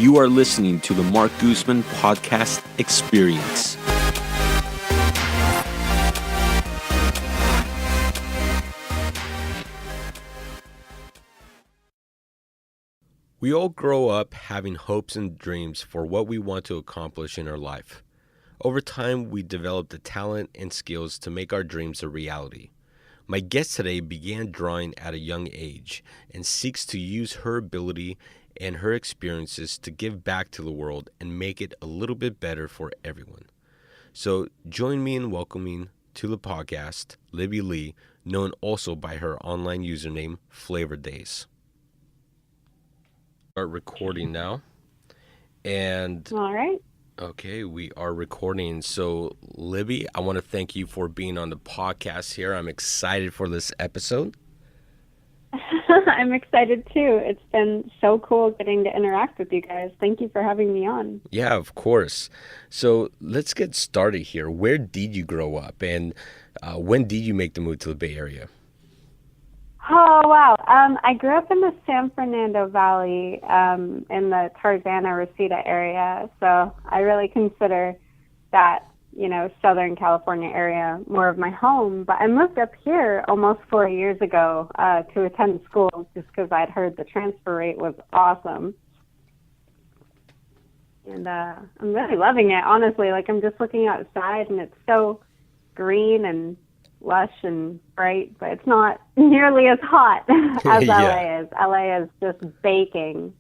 You are listening to the Mark Guzman Podcast Experience. We all grow up having hopes and dreams for what we want to accomplish in our life. Over time, we develop the talent and skills to make our dreams a reality. My guest today began drawing at a young age and seeks to use her ability and her experiences to give back to the world and make it a little bit better for everyone. So join me in welcoming to the podcast Libby Lee, known also by her online username Flavor Days. Start recording now. And all right. Okay, we are recording. So Libby, I want to thank you for being on the podcast here. I'm excited for this episode. I'm excited too. It's been so cool getting to interact with you guys. Thank you for having me on. Yeah, of course. So let's get started here. Where did you grow up, and when did you make the move to the Bay Area? Oh, wow. I grew up in the San Fernando Valley in the Tarzana-Reseda area. So I really consider that, Southern California area more of my home. But I moved up here almost 4 years ago to attend school just because I'd heard the transfer rate was awesome. And I'm really loving it, honestly. Like, I'm just looking outside, and it's so green and lush and bright, but it's not nearly as hot as LA is. LA is just baking.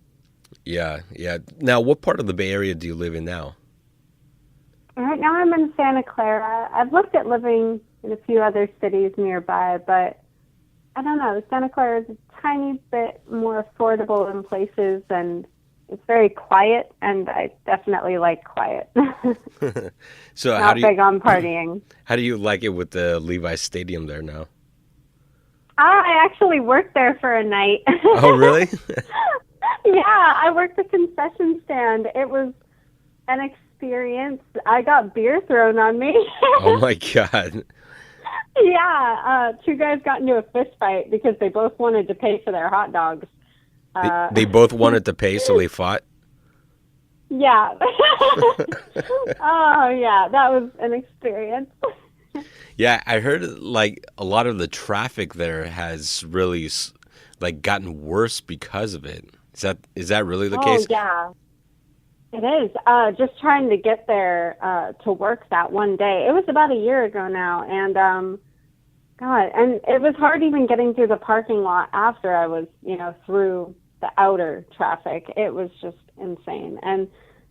Yeah. Now, what part of the Bay Area do you live in now? Right now I'm in Santa Clara. I've looked at living in a few other cities nearby, but I don't know. Santa Clara is a tiny bit more affordable in places, and it's very quiet, and I definitely like quiet. So Not big on partying. How do you like it with the Levis Stadium there now? I actually worked there for a night. Oh, really? Yeah, I worked a concession stand. It was an experience. I got beer thrown on me. Oh, my God. Yeah, two guys got into a fist fight because they both wanted to pay for their hot dogs. They both wanted to pay, so they fought? Yeah. Oh, yeah, that was an experience. Yeah, I heard like a lot of the traffic there has really gotten worse because of it. Is that really the case? Oh, yeah. It is. Just trying to get there to work that one day. It was about a year ago now, and God, and it was hard even getting through the parking lot after I was, through the outer traffic. It was just insane. And,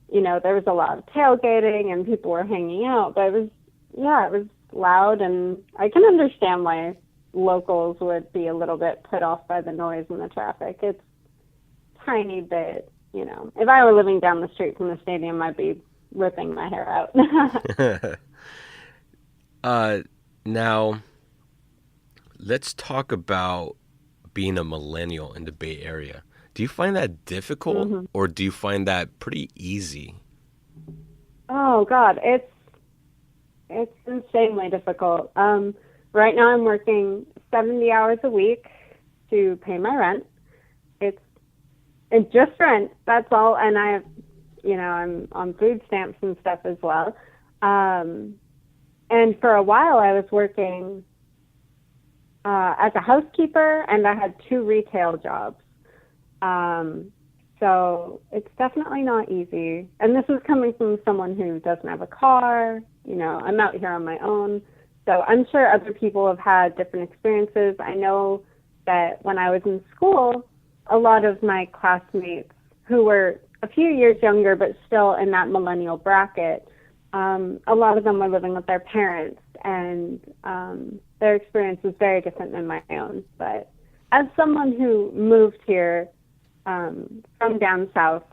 there was a lot of tailgating and people were hanging out, but it was loud, and I can understand why locals would be a little bit put off by the noise and the traffic. It's tiny bit, if I were living down the street from the stadium, I'd be ripping my hair out. Now, let's talk about being a millennial in the Bay Area. Do you find that difficult, or do you find that pretty easy? Oh, God, it's insanely difficult. Right now I'm working 70 hours a week to pay my rent. It's just rent, that's all, and I have, I'm on food stamps and stuff as well. And for a while I was working as a housekeeper, and I had 2 retail jobs. So it's definitely not easy. And this is coming from someone who doesn't have a car. I'm out here on my own. So I'm sure other people have had different experiences. I know that when I was in school, a lot of my classmates who were a few years younger but still in that millennial bracket, a lot of them were living with their parents, and their experience was very different than my own. But as someone who moved here from down south,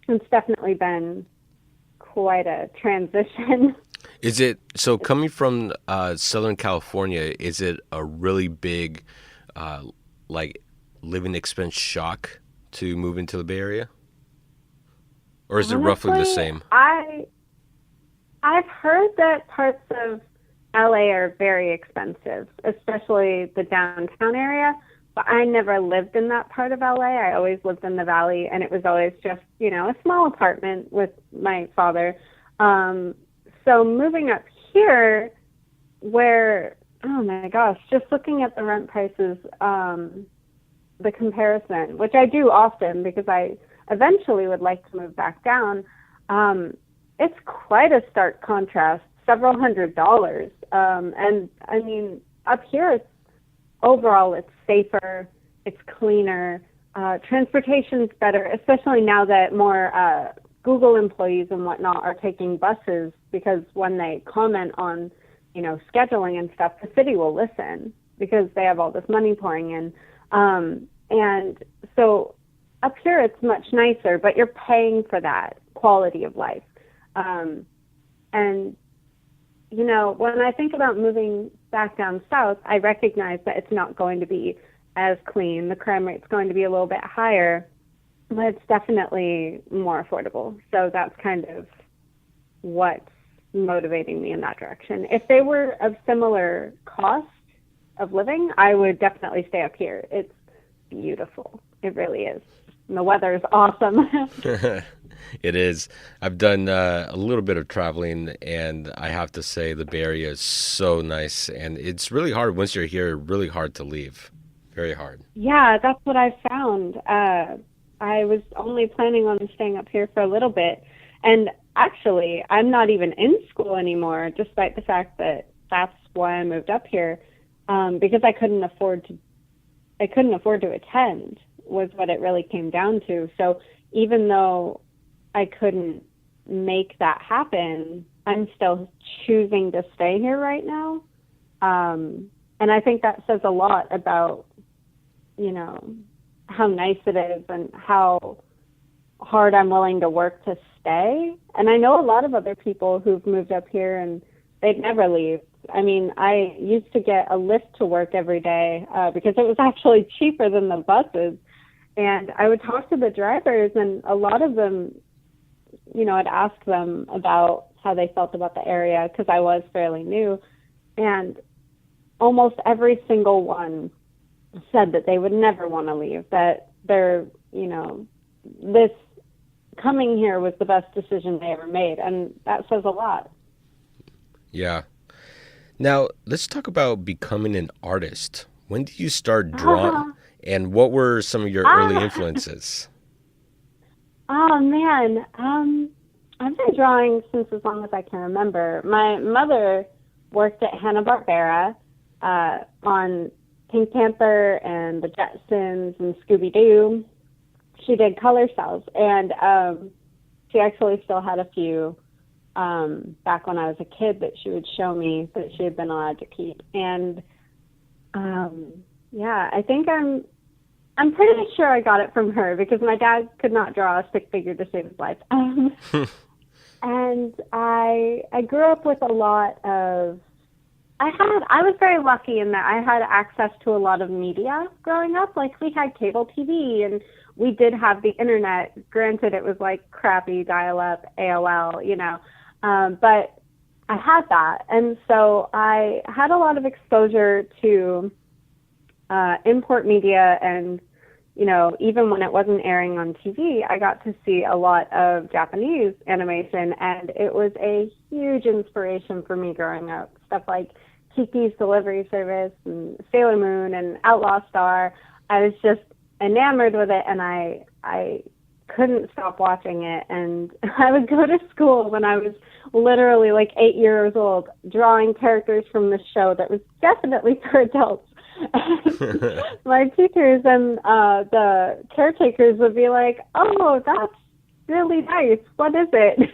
it's definitely been quite a transition. Is it, so coming from Southern California, is it a really big living expense shock to move into the Bay Area? Or is it roughly the same? I've heard that parts of LA are very expensive, especially the downtown area. but I never lived in that part of LA. I always lived in the valley, and it was always just, a small apartment with my father. So moving up here, where, oh my gosh, just looking at the rent prices, the comparison, which I do often because I eventually would like to move back down, it's quite a stark contrast, several $100s. And I mean, up here, overall, it's safer, it's cleaner, transportation's better, especially now that more Google employees and whatnot are taking buses, because when they comment on, scheduling and stuff, the city will listen because they have all this money pouring in. And so up here, it's much nicer, but you're paying for that quality of life. And, when I think about moving back down south, I recognize that it's not going to be as clean. The crime rate's going to be a little bit higher, but it's definitely more affordable. So that's kind of what's motivating me in that direction. If they were of similar cost of living, I would definitely stay up here. It's beautiful. It really is. And the weather is awesome. It is. I've done a little bit of traveling, and I have to say the Bay Area is so nice, and it's really hard once you're here, really hard to leave. Very hard. Yeah, that's what I've found. I was only planning on staying up here for a little bit, and actually, I'm not even in school anymore, despite the fact that that's why I moved up here, because I couldn't afford to attend, was what it really came down to. So even though I couldn't make that happen, I'm still choosing to stay here right now. And I think that says a lot about, how nice it is and how hard I'm willing to work to stay. And I know a lot of other people who've moved up here and they'd never leave. I mean, I used to get a lift to work every day because it was actually cheaper than the buses. And I would talk to the drivers, and a lot of them, I'd ask them about how they felt about the area because I was fairly new. And almost every single one said that they would never want to leave, that they're, this coming here was the best decision they ever made. And that says a lot. Yeah. Now, let's talk about becoming an artist. When did you start drawing, and what were some of your early influences? Oh, man. I've been drawing since as long as I can remember. My mother worked at Hanna-Barbera on Pink Panther and the Jetsons and Scooby-Doo. She did color cells, and she actually still had a few back when I was a kid that she would show me that she had been allowed to keep. And I think I'm pretty sure I got it from her because my dad could not draw a stick figure to save his life. And I grew up with a lot of, I was very lucky in that I had access to a lot of media growing up. Like, we had cable TV, and we did have the internet. Granted, it was like crappy dial-up AOL, but I had that. And so I had a lot of exposure to import media, and, even when it wasn't airing on TV, I got to see a lot of Japanese animation, and it was a huge inspiration for me growing up. Stuff like Kiki's Delivery Service and Sailor Moon and Outlaw Star. I was just enamored with it, and I couldn't stop watching it. And I would go to school when I was literally like 8 years old, drawing characters from the show that was definitely for adults. My teachers and the caretakers would be like, "Oh, that's really nice. What is it?"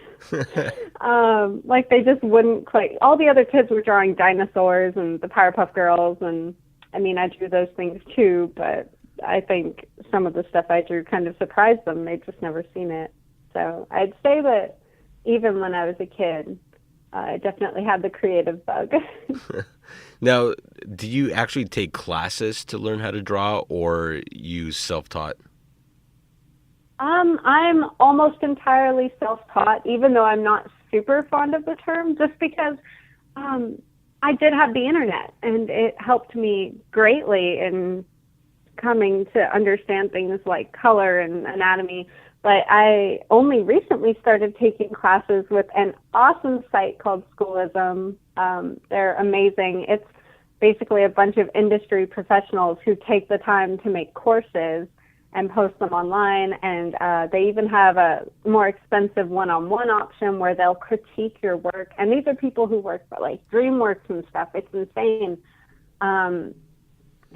Like, they just wouldn't quite. All the other kids were drawing dinosaurs and the Powerpuff Girls, and I mean, I drew those things too, but I think some of the stuff I drew kind of surprised them. They'd just never seen it. So I'd say that even when I was a kid, I definitely had the creative bug. Now, do you actually take classes to learn how to draw, or you self-taught? I'm almost entirely self-taught, even though I'm not super fond of the term, just because I did have the internet, and it helped me greatly in coming to understand things like color and anatomy. But I only recently started taking classes with an awesome site called Schoolism. They're amazing. It's basically a bunch of industry professionals who take the time to make courses and post them online. And they even have a more expensive one-on-one option where they'll critique your work. And these are people who work for like DreamWorks and stuff. It's insane.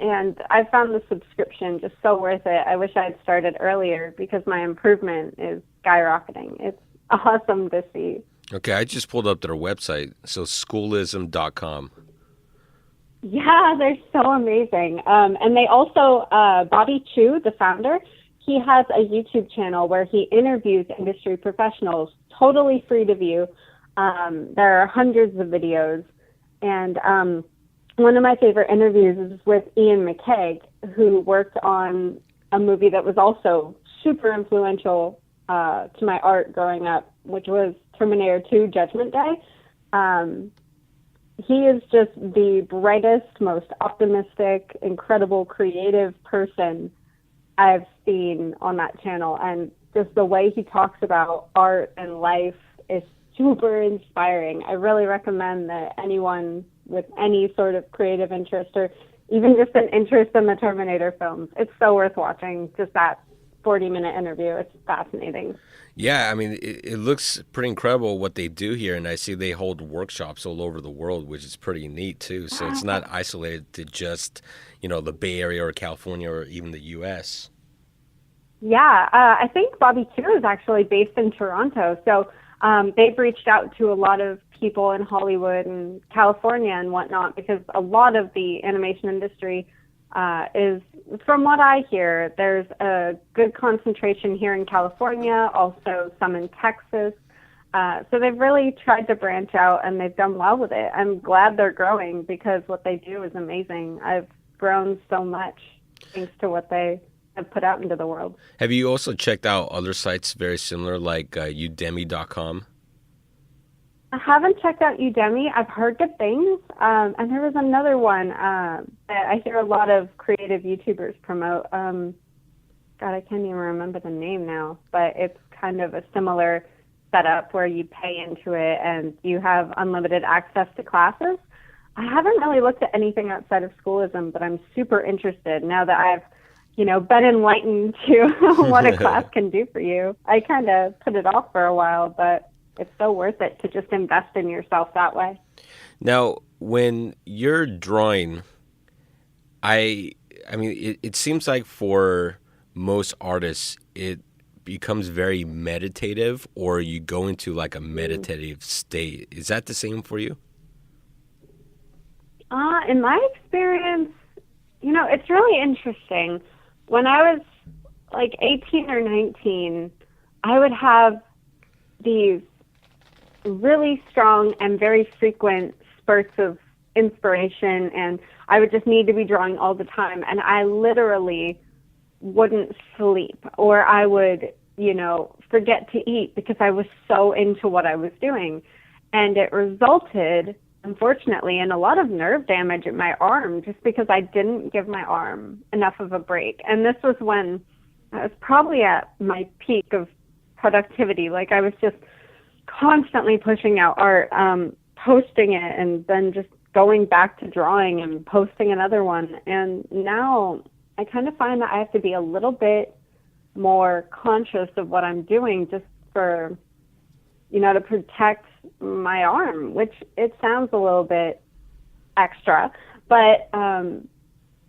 And I found the subscription just so worth it. I wish I had started earlier because my improvement is skyrocketing. It's awesome to see. Okay, I just pulled up their website, so schoolism.com. Yeah, they're so amazing. And they also, Bobby Chu, the founder, he has a YouTube channel where he interviews industry professionals, totally free to view. There are hundreds of videos. And one of my favorite interviews is with Ian McKay, who worked on a movie that was also super influential to my art growing up, which was Terminator 2 Judgment Day. He is just the brightest, most optimistic, incredible, creative person I've seen on that channel. And just the way he talks about art and life is super inspiring. I really recommend that anyone with any sort of creative interest or even just an interest in the Terminator films, it's so worth watching. Just that 40-minute interview. It's fascinating. Yeah, I mean, it looks pretty incredible what they do here, and I see they hold workshops all over the world, which is pretty neat, too. So it's not isolated to just, the Bay Area or California or even the U.S. Yeah, I think Bobby Chu is actually based in Toronto. So they've reached out to a lot of people in Hollywood and California and whatnot because a lot of the animation industry is, from what I hear, there's a good concentration here in California, also some in Texas. So they've really tried to branch out and they've done well with it. I'm glad they're growing because what they do is amazing. I've grown so much thanks to what they have put out into the world. Have you also checked out other sites very similar like udemy.com? I haven't checked out Udemy. I've heard good things. And there was another one that I hear a lot of creative YouTubers promote. God, I can't even remember the name now, but it's kind of a similar setup where you pay into it and you have unlimited access to classes. I haven't really looked at anything outside of Schoolism, but I'm super interested now that I've, been enlightened to what a class can do for you. I kind of put it off for a while, but it's so worth it to just invest in yourself that way. Now, when you're drawing, I mean, it seems like for most artists, it becomes very meditative or you go into like a meditative state. Is that the same for you? In my experience, it's really interesting. When I was like 18 or 19, I would have these really strong and very frequent spurts of inspiration, and I would just need to be drawing all the time. And I literally wouldn't sleep, or I would, forget to eat because I was so into what I was doing. And it resulted, unfortunately, in a lot of nerve damage in my arm just because I didn't give my arm enough of a break. And this was when I was probably at my peak of productivity. Like I was just constantly pushing out art, posting it, and then just going back to drawing and posting another one. And now I kind of find that I have to be a little bit more conscious of what I'm doing just for, to protect my arm, which it sounds a little bit extra. But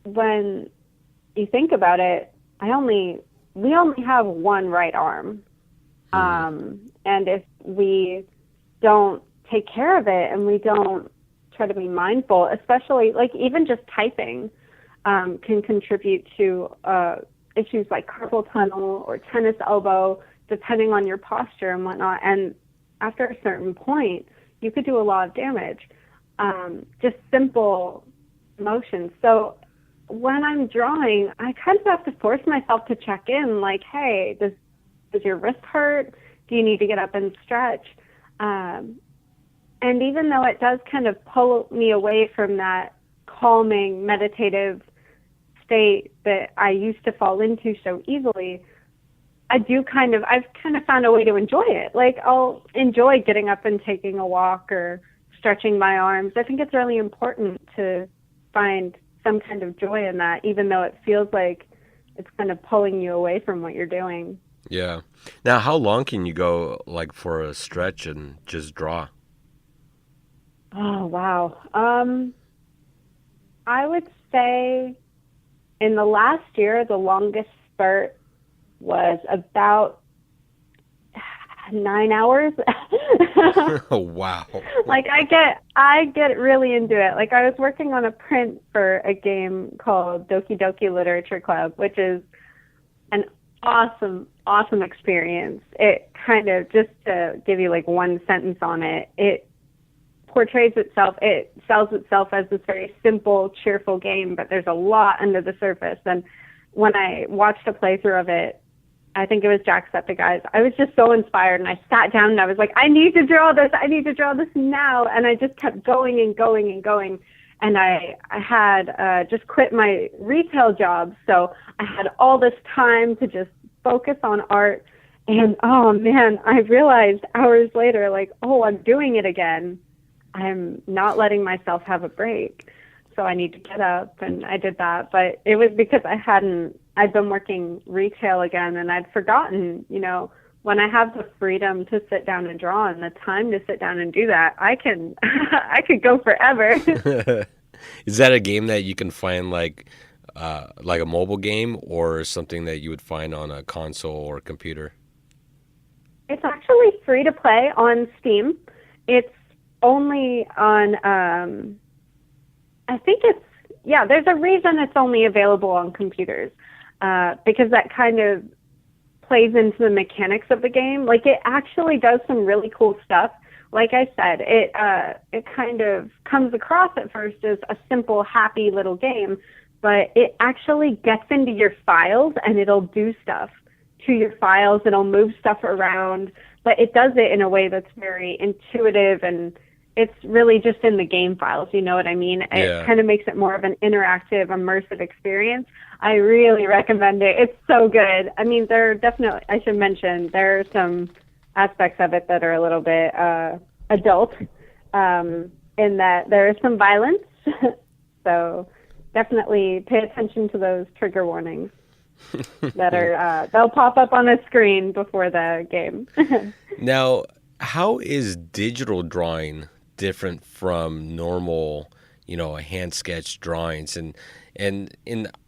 when you think about it, we only have one right arm. And if we don't take care of it and we don't try to be mindful, especially like even just typing can contribute to issues like carpal tunnel or tennis elbow, depending on your posture and whatnot. And after a certain point, you could do a lot of damage, just simple motions. So when I'm drawing, I kind of have to force myself to check in, like, hey, does your wrist hurt? Do you need to get up and stretch? And even though it does kind of pull me away from that calming, meditative state that I used to fall into so easily, I've kind of found a way to enjoy it. Like, I'll enjoy getting up and taking a walk or stretching my arms. I think it's really important to find some kind of joy in that, even though it feels like it's kind of pulling you away from what you're doing. Yeah. Now, how long can you go, like, for a stretch and just draw? Oh, wow. I would say in the last year, the longest spurt was about 9 hours. Oh, wow. Like, I get really into it. Like, I was working on a print for a game called Doki-Doki Literature Club, which is an awesome experience. It kind of, just to give you like one sentence on it, it sells itself as this very simple, cheerful game, but there's a lot under the surface. And when I watched a playthrough of it, I think it was Jacksepticeye, I was just so inspired, and I sat down and I was like, I need to draw this now. And I just kept going and going and going. And I had just quit my retail job, so I had all this time to just focus on art. And oh man, I realized hours later, like, oh, I'm doing it again. I'm not letting myself have a break. So I need to get up, and I did that. But it was because I'd been working retail again, and I'd forgotten, when I have the freedom to sit down and draw and the time to sit down and do that, I could go forever. Is that a game that you can find like a mobile game, or something that you would find on a console or computer? It's actually free to play on Steam. It's only on, I think there's a reason it's only available on computers, because that kind of plays into the mechanics of the game. Like, it actually does some really cool stuff. Like I said, it kind of comes across at first as a simple, happy little game, but it actually gets into your files, and it'll do stuff to your files. It'll move stuff around, but it does it in a way that's very intuitive, and it's really just in the game files, you know what I mean? Yeah. It kind of makes it more of an interactive, immersive experience. I really recommend it. It's so good. I mean, I should mention, there are some aspects of it that are a little bit adult, in that there is some violence. So definitely pay attention to those trigger warnings that are they'll pop up on a screen before the game. Now, how is digital drawing different from normal, hand sketch drawings? And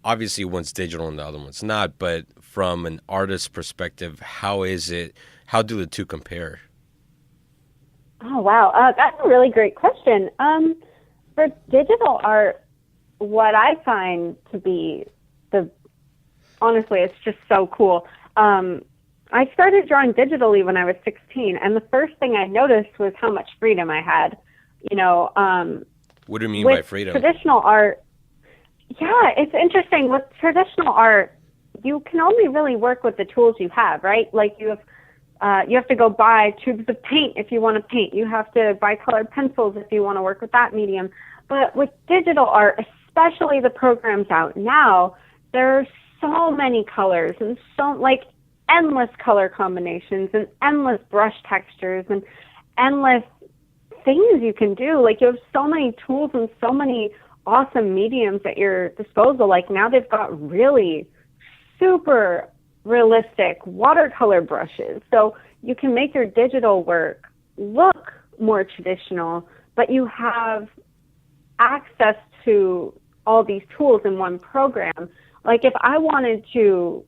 obviously one's digital and the other one's not, but from an artist's perspective, how do the two compare? Oh, wow. That's a really great question. For digital art, what I find to be honestly, it's just so cool. I started drawing digitally when I was 16, and the first thing I noticed was how much freedom I had. What do you mean by freedom? Traditional art, yeah, it's interesting. With traditional art, you can only really work with the tools you have, right? Like, you have to go buy tubes of paint if you want to paint. You have to buy colored pencils if you want to work with that medium. But with digital art, especially the programs out now, there are so many colors and endless color combinations and endless brush textures and endless things you can do. Like, you have so many tools and so many awesome mediums at your disposal. Like, now they've got really super realistic watercolor brushes. So you can make your digital work look more traditional, but you have access to all these tools in one program. Like, if I wanted to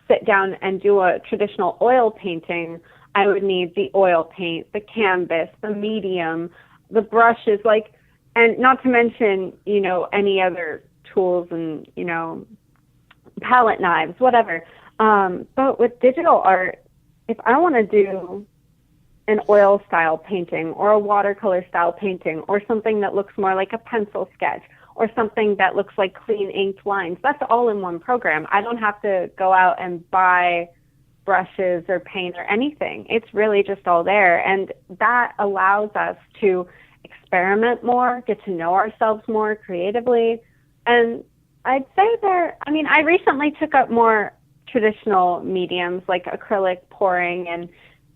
sit down and do a traditional oil painting, I would need the oil paint, the canvas, the medium, the brushes, and not to mention, any other tools and, palette knives, whatever. But with digital art, if I want to do an oil style painting or a watercolor style painting or something that looks more like a pencil sketch or something that looks like clean inked lines, that's all in one program. I don't have to go out and buy brushes or paint or anything. It's really just all there. And that allows us to experiment more, get to know ourselves more creatively. And I'd say I recently took up more traditional mediums like acrylic pouring and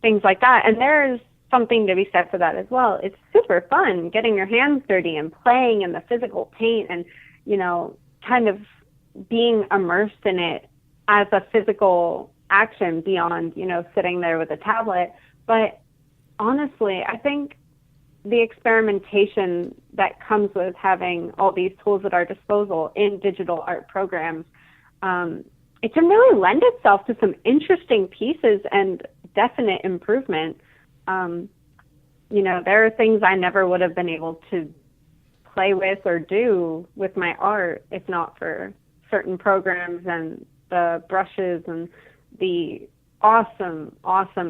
things like that. And there's something to be said for that as well. It's super fun getting your hands dirty and playing in the physical paint and, kind of being immersed in it as a physical action beyond, sitting there with a tablet. But honestly, I think the experimentation that comes with having all these tools at our disposal in digital art programs, it can really lend itself to some interesting pieces and definite improvement. There are things I never would have been able to play with or do with my art if not for certain programs and the brushes and the awesome,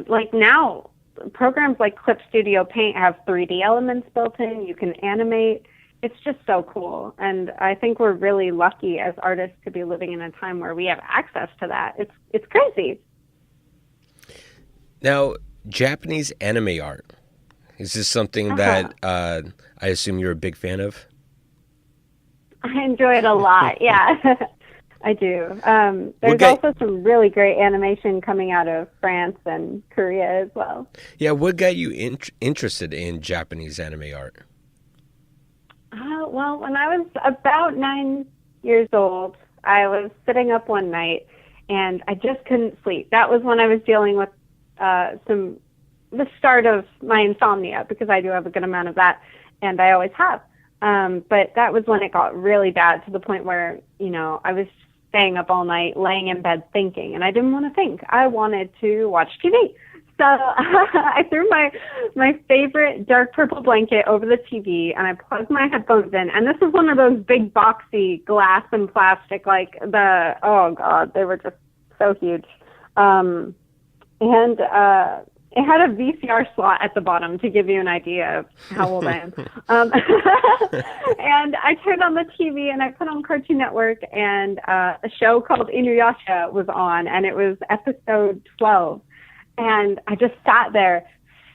like now, programs like Clip Studio Paint have 3D elements built in. You can animate. It's just so cool. And I think we're really lucky as artists to be living in a time where we have access to that. It's crazy. Now, Japanese anime art. Is this something that I assume you're a big fan of? I enjoy it a lot. Yeah, I do. There's also some really great animation coming out of France and Korea as well. Yeah, what got you interested in Japanese anime art? Well, when I was about 9 years old, I was sitting up one night and I just couldn't sleep. That was when I was dealing with the start of my insomnia, because I do have a good amount of that, and I always have. But that was when it got really bad, to the point where, I was staying up all night, laying in bed thinking, and I didn't want to think. I wanted to watch TV. So I threw my favorite dark purple blanket over the TV, and I plugged my headphones in. And this is one of those big boxy glass and plastic, oh God, they were just so huge. It had a VCR slot at the bottom to give you an idea of how old I am. And I turned on the TV and I put on Cartoon Network, and a show called Inuyasha was on, and it was episode 12. And I just sat there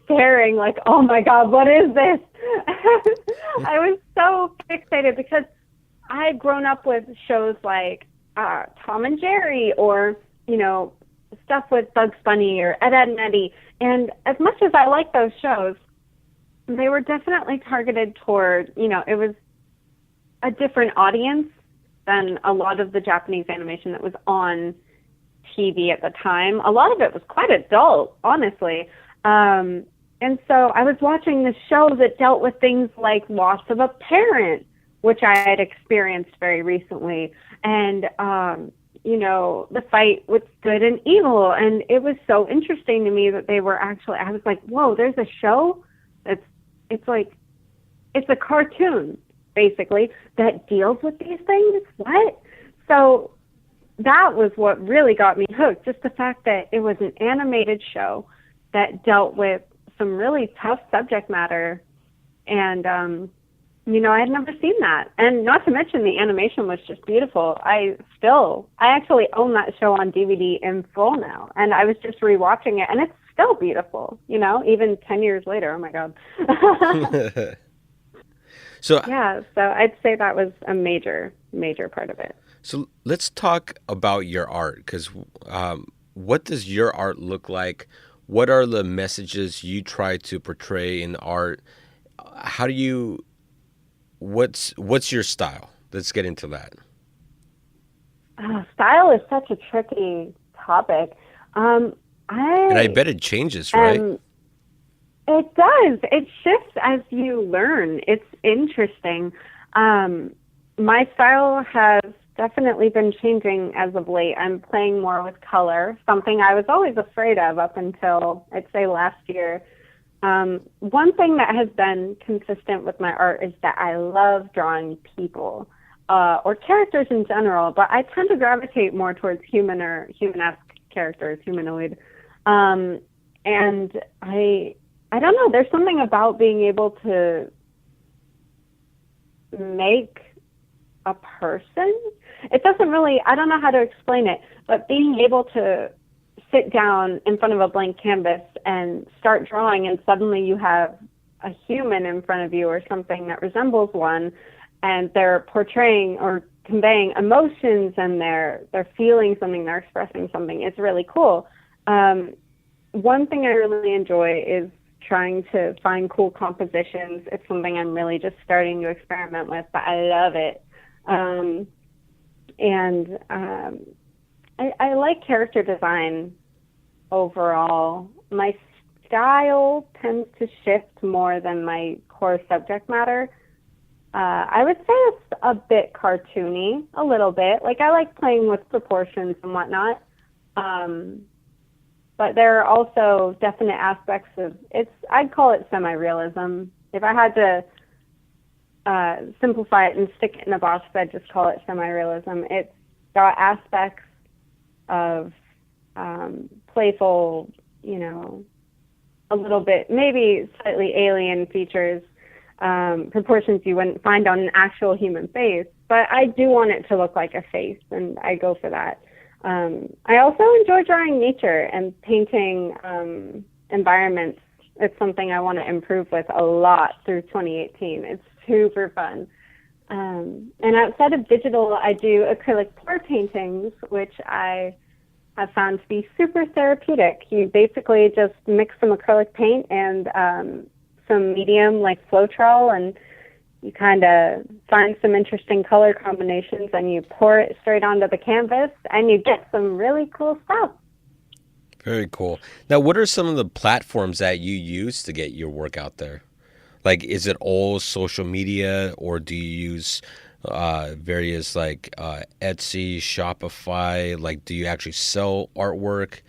staring like, oh my God, what is this? I was so fixated because I had grown up with shows like Tom and Jerry, or, stuff with Bugs Bunny or Ed, Edd n Eddy. And as much as I like those shows, they were definitely targeted toward, it was a different audience than a lot of the Japanese animation that was on TV at the time. A lot of it was quite adult, honestly. And so I was watching this show that dealt with things like loss of a parent, which I had experienced very recently. And, the fight with good and evil. And it was so interesting to me that they were actually, I was like, whoa, there's a show it's a cartoon, basically, that deals with these things? What? So that was what really got me hooked, just the fact that it was an animated show that dealt with some really tough subject matter. And, I had never seen that. And not to mention the animation was just beautiful. I actually own that show on DVD in full now. And I was just rewatching it, and it's still beautiful, even 10 years later. Oh my God. So I'd say that was a major, major part of it. So let's talk about your art, because what does your art look like? What are the messages you try to portray in art? How do you... What's your style? Let's get into that. Style is such a tricky topic. And I bet it changes, right? It does. It shifts as you learn. It's interesting. My style has definitely been changing as of late. I'm playing more with color, something I was always afraid of up until, I'd say, last year. One thing that has been consistent with my art is that I love drawing people, or characters in general, but I tend to gravitate more towards human or human-esque characters, humanoid. And I don't know, there's something about being able to make a person. It doesn't really, I don't know how to explain it, but being able to sit down in front of a blank canvas and start drawing, and suddenly you have a human in front of you or something that resembles one, and they're portraying or conveying emotions and they're feeling something, they're expressing something. It's really cool. One thing I really enjoy is trying to find cool compositions. It's something I'm really just starting to experiment with, but I love it. I like character design overall. My style tends to shift more than my core subject matter. I would say it's a bit cartoony, a little bit. Like, I like playing with proportions and whatnot. But there are also definite aspects of I'd call it semi-realism. If I had to simplify it and stick it in a box, I'd just call it semi-realism. It's got aspects of playful, a little bit, maybe slightly alien features, proportions you wouldn't find on an actual human face. But I do want it to look like a face, and I go for that. I also enjoy drawing nature and painting environments. It's something I want to improve with a lot through 2018. It's super fun. And outside of digital, I do acrylic pour paintings, which I have found to be super therapeutic. You basically just mix some acrylic paint and some medium like Floetrol, and you kind of find some interesting color combinations and you pour it straight onto the canvas and you get some really cool stuff. Very cool. Now, what are some of the platforms that you use to get your work out there? Like, is it all social media, or do you use various like Etsy, Shopify? Like, do you actually sell artwork?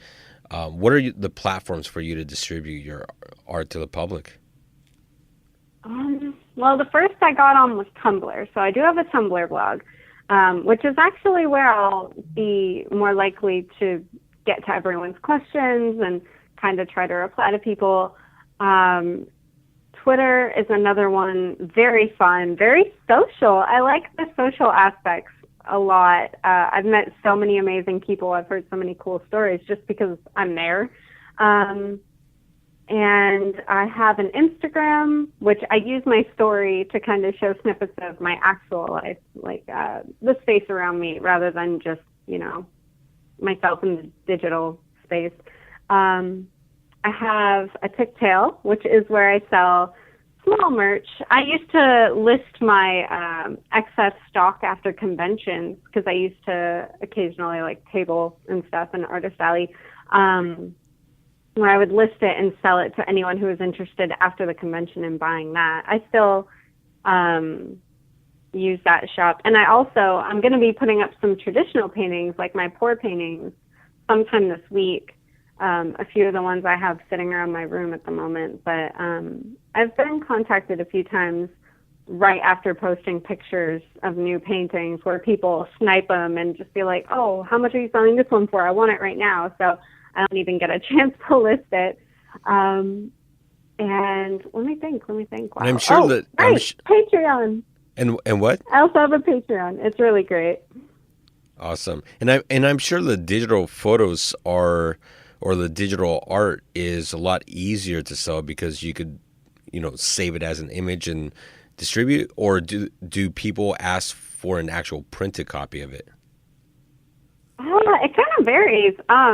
What are the platforms for you to distribute your art to the public? Well, the first I got on was Tumblr. So I do have a Tumblr blog, which is actually where I'll be more likely to get to everyone's questions and kind of try to reply to people. Twitter is another one, very fun, very social. I like the social aspects a lot. I've met so many amazing people. I've heard so many cool stories just because I'm there. And I have an Instagram, which I use my story to kind of show snippets of my actual life, like the space around me, rather than just, myself in the digital space. I have a Ticktail, which is where I sell small merch. I used to list my excess stock after conventions because I used to occasionally table and stuff in Artist Alley, where I would list it and sell it to anyone who was interested after the convention in buying that. I still use that shop. And I'm going to be putting up some traditional paintings, like my pour paintings, sometime this week. A few of the ones I have sitting around my room at the moment. But I've been contacted a few times right after posting pictures of new paintings where people snipe them and just be like, oh, how much are you selling this one for? I want it right now. So I don't even get a chance to list it. And let me think. Wow. And I'm sure Patreon. And what? I also have a Patreon. It's really great. Awesome. And I'm sure the digital photos or the digital art is a lot easier to sell because you could, save it as an image and distribute, or do people ask for an actual printed copy of it? It kind of varies. I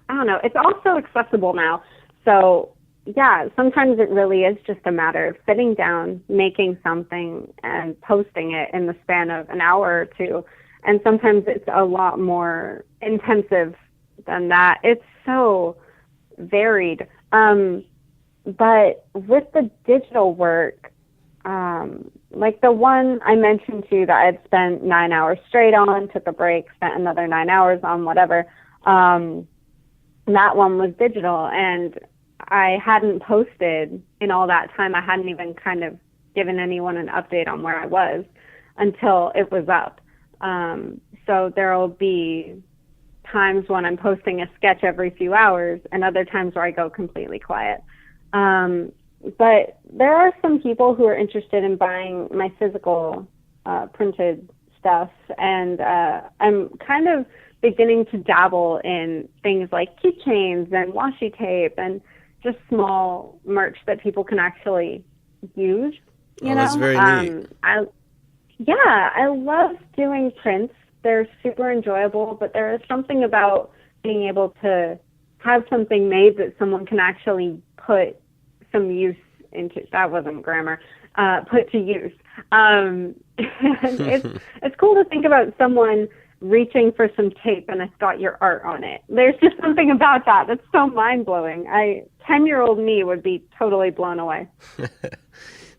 don't know, it's also accessible now. So yeah, sometimes it really is just a matter of sitting down, making something and posting it in the span of an hour or two. And sometimes it's a lot more intensive than that. It's so varied. But with the digital work, like the one I mentioned to you that I had spent 9 hours straight on, took a break, spent another 9 hours on, whatever, that one was digital. And I hadn't posted in all that time. I hadn't even kind of given anyone an update on where I was until it was up. So there will be times when I'm posting a sketch every few hours and other times where I go completely quiet. But there are some people who are interested in buying my physical printed stuff, and I'm kind of beginning to dabble in things like keychains and washi tape and just small merch that people can actually use. That's very neat. Yeah, I love doing prints. They're super enjoyable, but there is something about being able to have something made that someone can actually put some use into. That wasn't grammar. Put to use. And it's cool to think about someone reaching for some tape and it's got your art on it. There's just something about that that's so mind blowing. 10-year-old me would be totally blown away.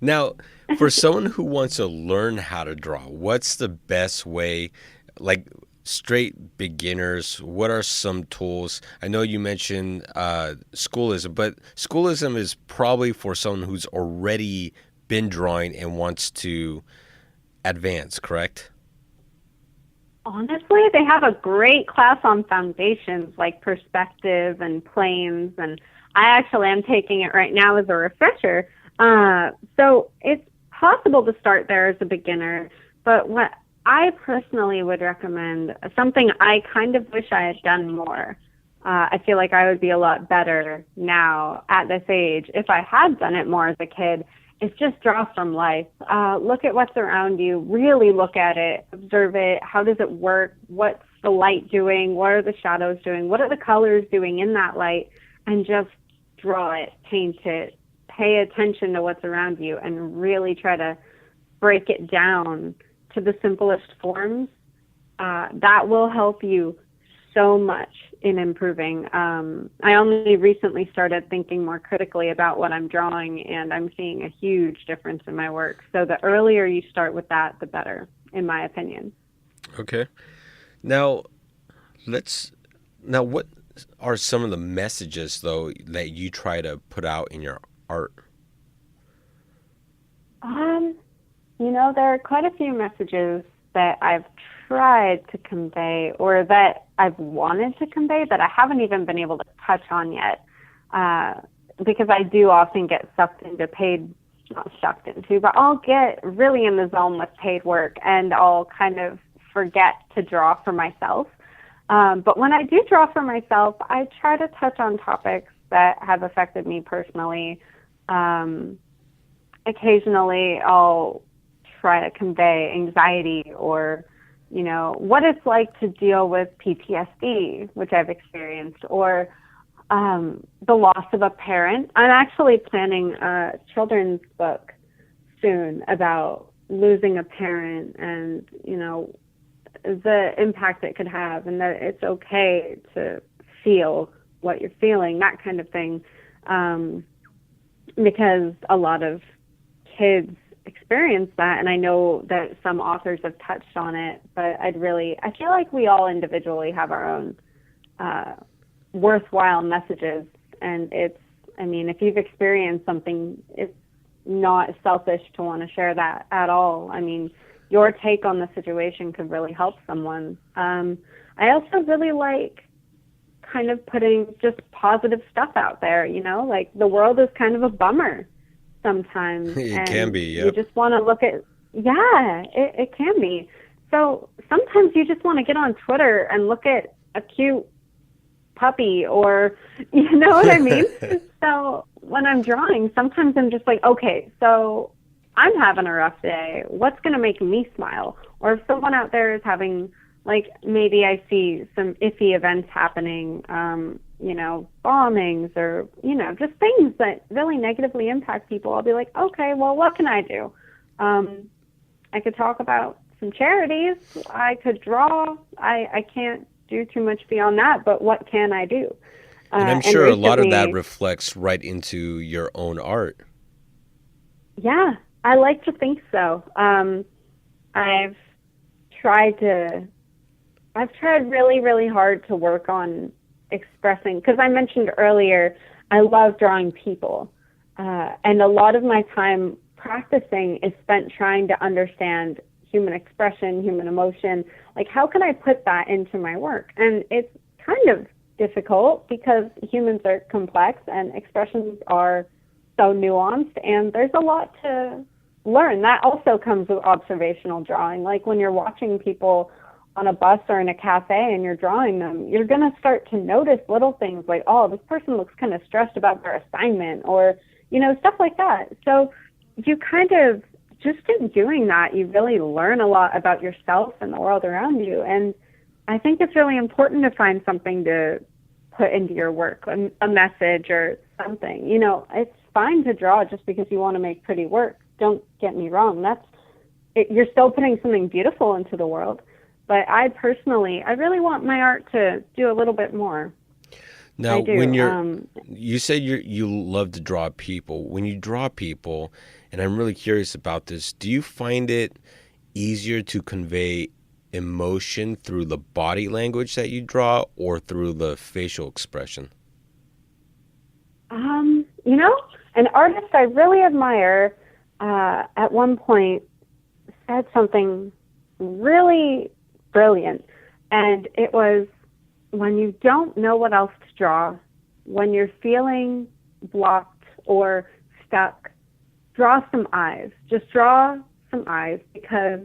Now, for someone who wants to learn how to draw, what's the best way, like straight beginners, what are some tools? I know you mentioned schoolism, but schoolism is probably for someone who's already been drawing and wants to advance, correct? Honestly, they have a great class on foundations like perspective and planes, and I actually am taking it right now as a refresher. So it's possible to start there as a beginner, but what I personally would recommend, something I kind of wish I had done more. I feel like I would be a lot better now at this age if I had done it more as a kid. It's just draw from life. Look at what's around you. Really look at it. Observe it. How does it work? What's the light doing? What are the shadows doing? What are the colors doing in that light? And just draw it, paint it, pay attention to what's around you, and really try to break it down to the simplest forms. That will help you so much in improving. I only recently started thinking more critically about what I'm drawing, and I'm seeing a huge difference in my work. So the earlier you start with that, the better, in my opinion. Okay. Now, what are some of the messages, though, that you try to put out in your art? There are quite a few messages that I've tried to convey or that I've wanted to convey that I haven't even been able to touch on yet, because I do often get not sucked into, but I'll get really in the zone with paid work and I'll kind of forget to draw for myself. But when I do draw for myself, I try to touch on topics that have affected me personally. Occasionally I'll try to convey anxiety or, what it's like to deal with PTSD, which I've experienced, or the loss of a parent. I'm actually planning a children's book soon about losing a parent and, the impact it could have, and that it's okay to feel what you're feeling, that kind of thing, because a lot of kids experience that, and I know that some authors have touched on it, but I feel like we all individually have our own worthwhile messages, and if you've experienced something, it's not selfish to want to share that at all. Your take on the situation could really help someone. I also really like kind of putting just positive stuff out there, like the world is kind of a bummer sometimes. It can be, yeah. You just want to look at, it can be. So sometimes you just want to get on Twitter and look at a cute puppy or, you know what I mean? So when I'm drawing, sometimes I'm just like, okay, so I'm having a rough day. What's going to make me smile? Or if someone out there is having, like, maybe I see some iffy events happening, bombings or, just things that really negatively impact people, I'll be like, okay, well, what can I do? I could talk about some charities. I could draw. I can't do too much beyond that, but what can I do? And I'm sure a lot of that reflects right into your own art. Yeah, I like to think so. I've tried really, really hard to work on expressing, because I mentioned earlier, I love drawing people. And a lot of my time practicing is spent trying to understand human expression, human emotion. Like, how can I put that into my work? And it's kind of difficult because humans are complex and expressions are so nuanced, and there's a lot to learn. That also comes with observational drawing. Like when you're watching people on a bus or in a cafe and you're drawing them, you're going to start to notice little things like, oh, this person looks kind of stressed about their assignment, or, stuff like that. So you kind of just in doing that, you really learn a lot about yourself and the world around you. And I think it's really important to find something to put into your work, a message or something. You know, it's fine to draw just because you want to make pretty work. Don't get me wrong. You're still putting something beautiful into the world. But I really want my art to do a little bit more. Now, when you said you love to draw people. When you draw people, and I'm really curious about this, do you find it easier to convey emotion through the body language that you draw or through the facial expression? You know, an artist I really admire at one point said something really brilliant, and it was, when you don't know what else to draw, when you're feeling blocked or stuck, draw some eyes. Just draw some eyes, because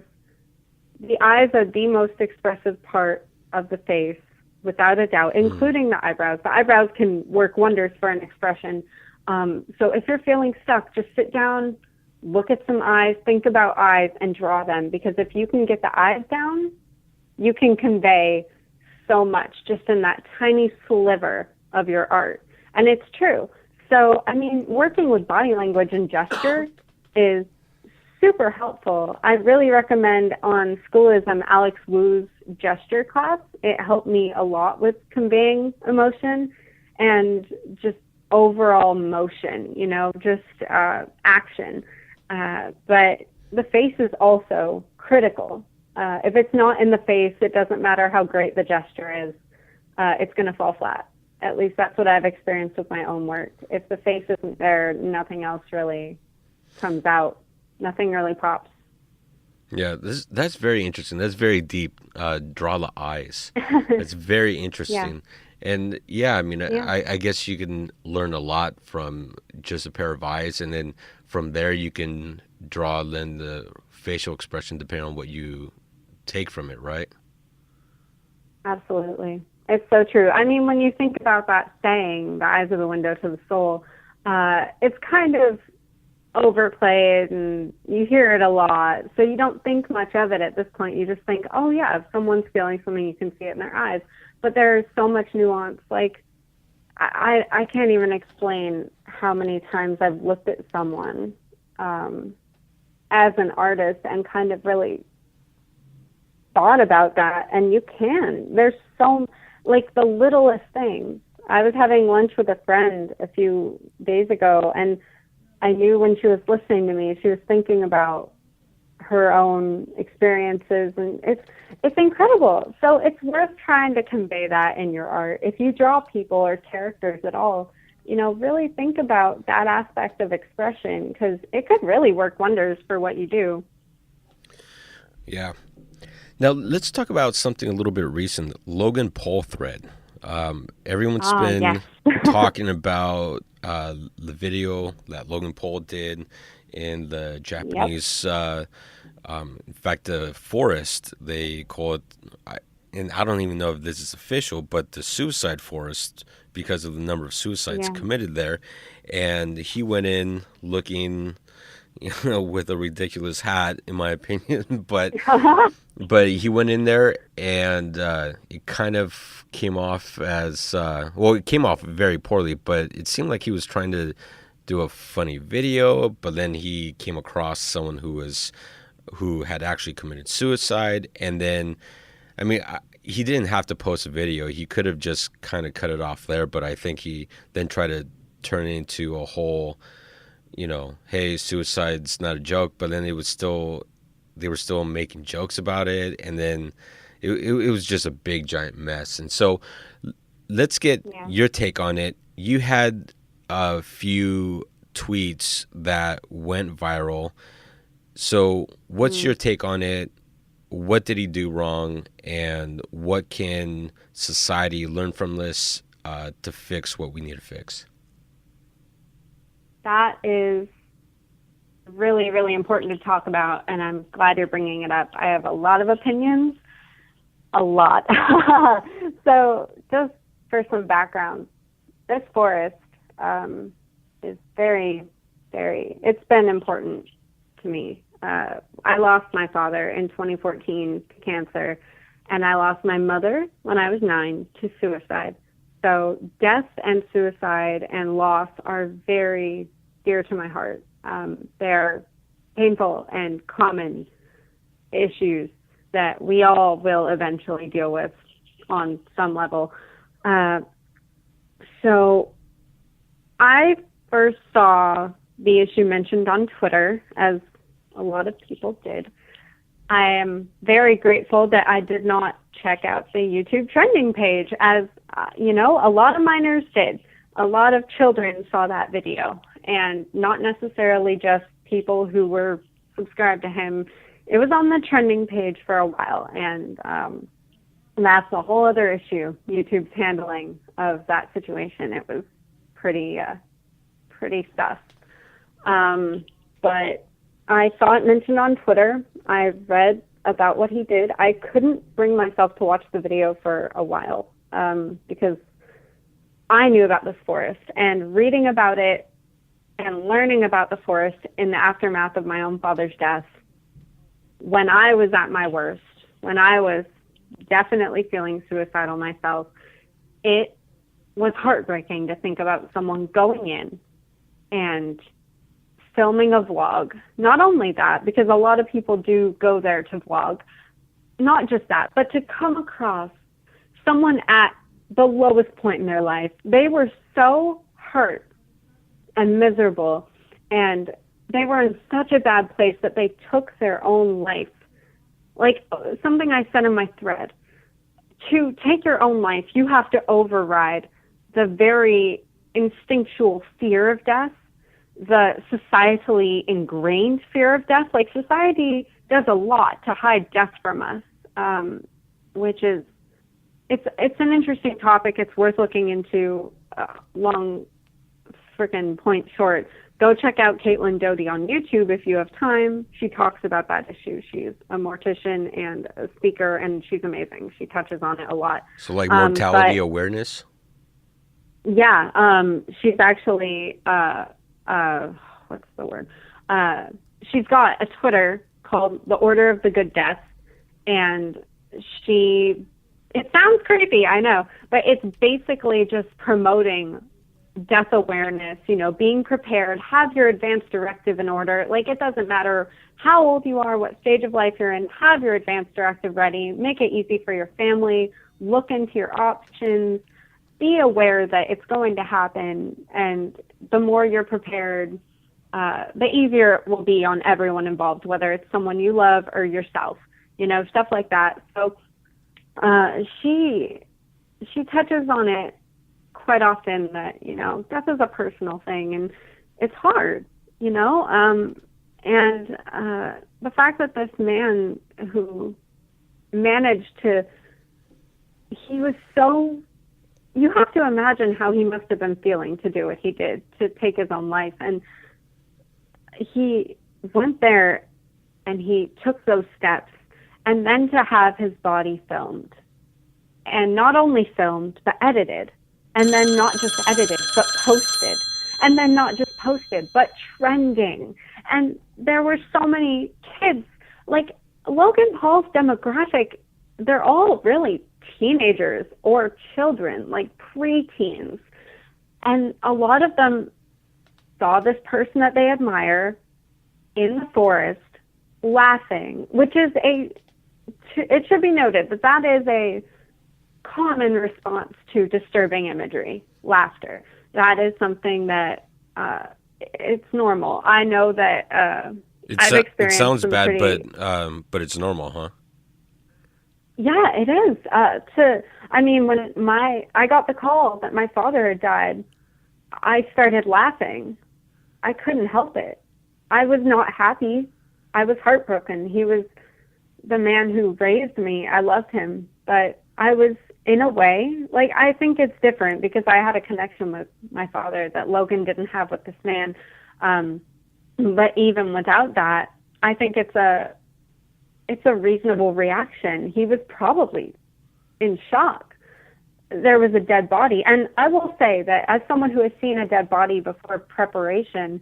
the eyes are the most expressive part of the face, without a doubt, including the eyebrows. The eyebrows can work wonders for an expression. So if you're feeling stuck, just sit down, look at some eyes, think about eyes, and draw them. Because if you can get the eyes down, you can convey so much just in that tiny sliver of your art. And it's true. So, I mean, working with body language and gesture is super helpful. I really recommend on Schoolism Alex Wu's gesture class. It helped me a lot with conveying emotion and just overall motion, you know, just action. But the face is also critical. If it's not in the face, it doesn't matter how great the gesture is. It's going to fall flat. At least that's what I've experienced with my own work. If the face isn't there, nothing else really comes out. Nothing really pops. Yeah, that's very interesting. That's very deep. Draw the eyes. That's very interesting. Yeah. And yeah, I mean, yeah. I guess you can learn a lot from just a pair of eyes, and then from there you can draw then the facial expression depending on what you take from it, right? Absolutely. It's so true. I mean, when you think about that saying, the eyes are the window to the soul, it's kind of overplayed and you hear it a lot. So you don't think much of it at this point. You just think, oh yeah, if someone's feeling something, you can see it in their eyes. But there's so much nuance. Like, I can't even explain how many times I've looked at someone as an artist and kind of really thought about that. And you can. There's so, like, the littlest things. I was having lunch with a friend a few days ago, and I knew when she was listening to me, she was thinking about her own experiences, and it's incredible. So it's worth trying to convey that in your art. If you draw people or characters at all, you know, really think about that aspect of expression, because it could really work wonders for what you do. Yeah. Now let's talk about something a little bit recent, Logan Paul thread. Everyone's been talking about the video that Logan Paul did in the Japanese, in fact, the forest, they call it, and I don't even know if this is official, but the suicide forest, because of the number of suicides committed there. And he went in looking, you know, with a ridiculous hat, in my opinion, but he went in there, and it kind of came off as it came off very poorly, but it seemed like he was trying to do a funny video, but then he came across someone who had actually committed suicide. And then, I mean, he didn't have to post a video. He could have just kind of cut it off there, but I think he then tried to turn it into a whole, you know, hey, suicide's not a joke, but then they were still making jokes about it, and then it was just a big giant mess. And so let's get your take on it. You had a few tweets that went viral. So what's your take on it? What did he do wrong, and what can society learn from this to fix what we need to fix? That is really, really important to talk about, and I'm glad you're bringing it up. I have a lot of opinions, a lot. So just for some background, this forest is very, very, it's been important to me. I lost my father in 2014 to cancer, and I lost my mother when I was 9 to suicide. So death and suicide and loss are very dear to my heart. They're painful and common issues that we all will eventually deal with on some level. So I first saw the issue mentioned on Twitter, as a lot of people did. I am very grateful that I did not check out the YouTube trending page, as, a lot of minors did. A lot of children saw that video, and not necessarily just people who were subscribed to him. It was on the trending page for a while, and that's a whole other issue, YouTube's handling of that situation. It was pretty sus. But I saw it mentioned on Twitter. I read about what he did. I couldn't bring myself to watch the video for a while because I knew about this forest, and reading about it and learning about the forest in the aftermath of my own father's death, when I was at my worst, when I was definitely feeling suicidal myself, it was heartbreaking to think about someone going in and filming a vlog. Not only that, because a lot of people do go there to vlog, not just that, but to come across someone at the lowest point in their life. They were so hurt and miserable, and they were in such a bad place that they took their own life. Like something I said in my thread, to take your own life, you have to override the very instinctual fear of death, the societally ingrained fear of death. Like, society does a lot to hide death from us, which is, it's an interesting topic. It's worth looking into. Long freaking point short, go check out Caitlin Doty on YouTube if you have time. She talks about that issue. She's a mortician and a speaker, and she's amazing. She touches on it a lot. So like mortality awareness? Yeah. She's actually, what's the word? She's got a Twitter called The Order of the Good Death, and it sounds creepy, I know, but it's basically just promoting death awareness, being prepared, have your advance directive in order. Like, it doesn't matter how old you are, what stage of life you're in, have your advance directive ready, make it easy for your family, look into your options, be aware that it's going to happen, and the more you're prepared, the easier it will be on everyone involved, whether it's someone you love or yourself, stuff like that. So she touches on it quite often, that, death is a personal thing, and it's hard, and the fact that this man who managed to, he was so, you have to imagine how he must have been feeling to do what he did, to take his own life. And he went there and he took those steps, and then to have his body filmed, and not only filmed, but edited, and then not just edited, but posted, and then not just posted, but trending. And there were so many kids, like Logan Paul's demographic, they're all really teenagers or children, like preteens. And a lot of them saw this person that they admire in the forest laughing, which is it should be noted that that is a common response to disturbing imagery, laughter. That is something that it's normal. I know that I've experienced. It sounds bad, but it's normal, huh? Yeah, it is. When I got the call that my father had died, I started laughing. I couldn't help it. I was not happy. I was heartbroken. He was the man who raised me. I loved him, but I was, in a way, like, I think it's different because I had a connection with my father that Logan didn't have with this man. But even without that, I think it's a reasonable reaction. He was probably in shock. There was a dead body. And I will say that as someone who has seen a dead body before preparation,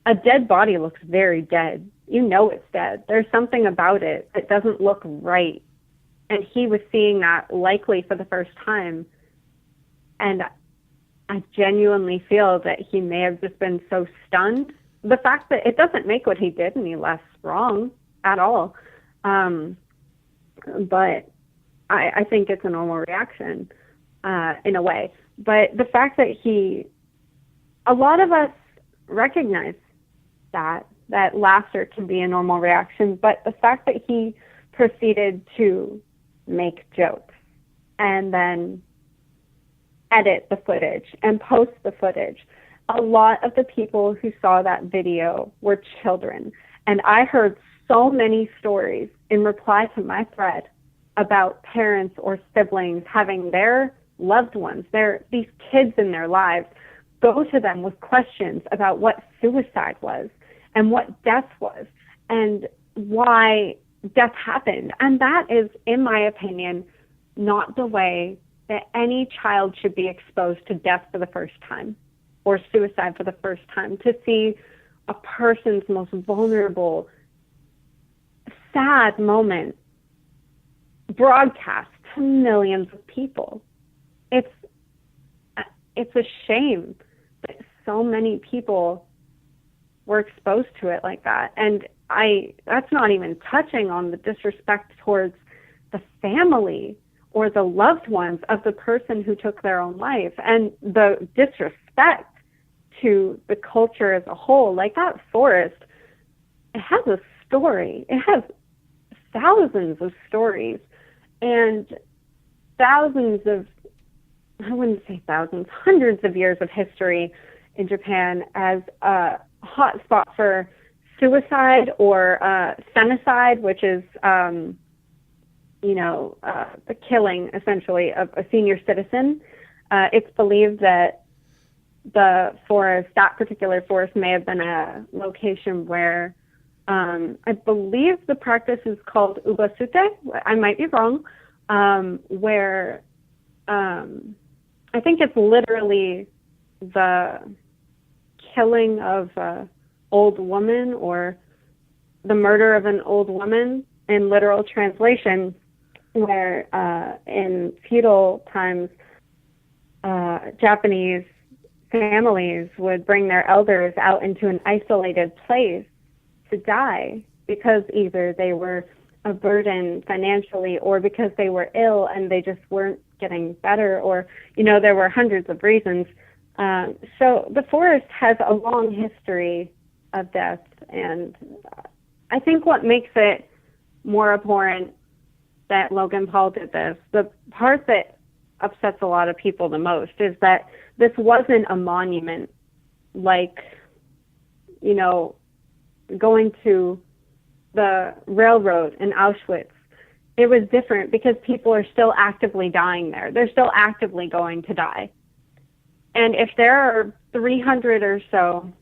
a dead body looks very dead. You know it's dead. There's something about it that doesn't look right. And he was seeing that likely for the first time. And I genuinely feel that he may have just been so stunned. The fact that it doesn't make what he did any less wrong at all. But I think it's a normal reaction in a way. But the fact that a lot of us recognize that laughter can be a normal reaction, but the fact that he proceeded to make jokes and then edit the footage and post the footage, a lot of the people who saw that video were children. And I heard so many stories in reply to my thread about parents or siblings having their loved ones, these kids in their lives, go to them with questions about what suicide was and what death was and why death happened. And that is, in my opinion, not the way that any child should be exposed to death for the first time or suicide for the first time, to see a person's most vulnerable, sad moment broadcast to millions of people. It's a shame that so many people were exposed to it like that. And that's not even touching on the disrespect towards the family or the loved ones of the person who took their own life, and the disrespect to the culture as a whole. Like, that forest, it has a story. It has thousands of stories and thousands of, I wouldn't say thousands, hundreds of years of history in Japan as a hot spot for suicide or femicide, which is, the killing, essentially, of a senior citizen. It's believed that that particular forest may have been a location where, I believe the practice is called ubasute. I might be wrong, where I think it's literally the killing of an old woman or the murder of an old woman in literal translation, where in feudal times, Japanese families would bring their elders out into an isolated place to die because either they were a burden financially or because they were ill and they just weren't getting better, or, there were hundreds of reasons. So the forest has a long history of death, and I think what makes it more abhorrent that Logan Paul did this, the part that upsets a lot of people the most, is that this wasn't a monument like, going to the railroad in Auschwitz. It was different because people are still actively dying there. They're still actively going to die. And if there are 300 or so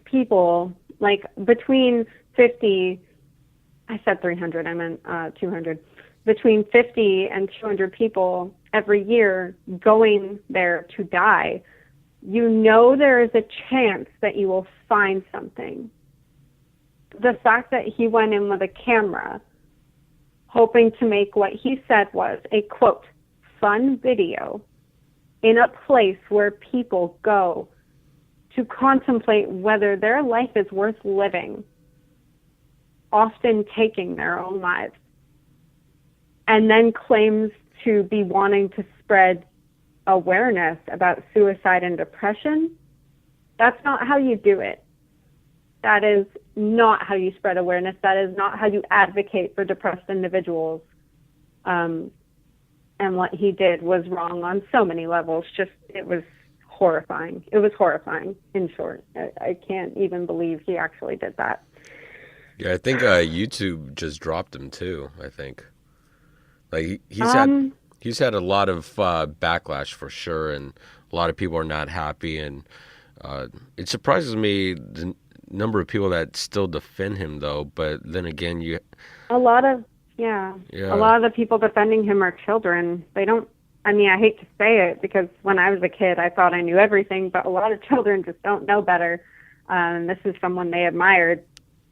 people, like between 50, I said 300, I meant 200, between 50 and 200 people every year going there to die, there is a chance that you will find something. The fact that he went in with a camera, hoping to make what he said was a, quote, fun video in a place where people go to contemplate whether their life is worth living, often taking their own lives, and then claims to be wanting to spread awareness about suicide and depression. That's not how you do it. That is not how you spread awareness. That is not how you advocate for depressed individuals. And what he did was wrong on so many levels. It was horrifying. It was horrifying, in short. I can't even believe he actually did that. Yeah, I think YouTube just dropped him too, I think. Like, he's had a lot of backlash for sure, and a lot of people are not happy, and it surprises me the number of people that still defend him, though. But then again, a lot of the people defending him are children. They don't. I mean, I hate to say it because when I was a kid, I thought I knew everything, but a lot of children just don't know better. This is someone they admired.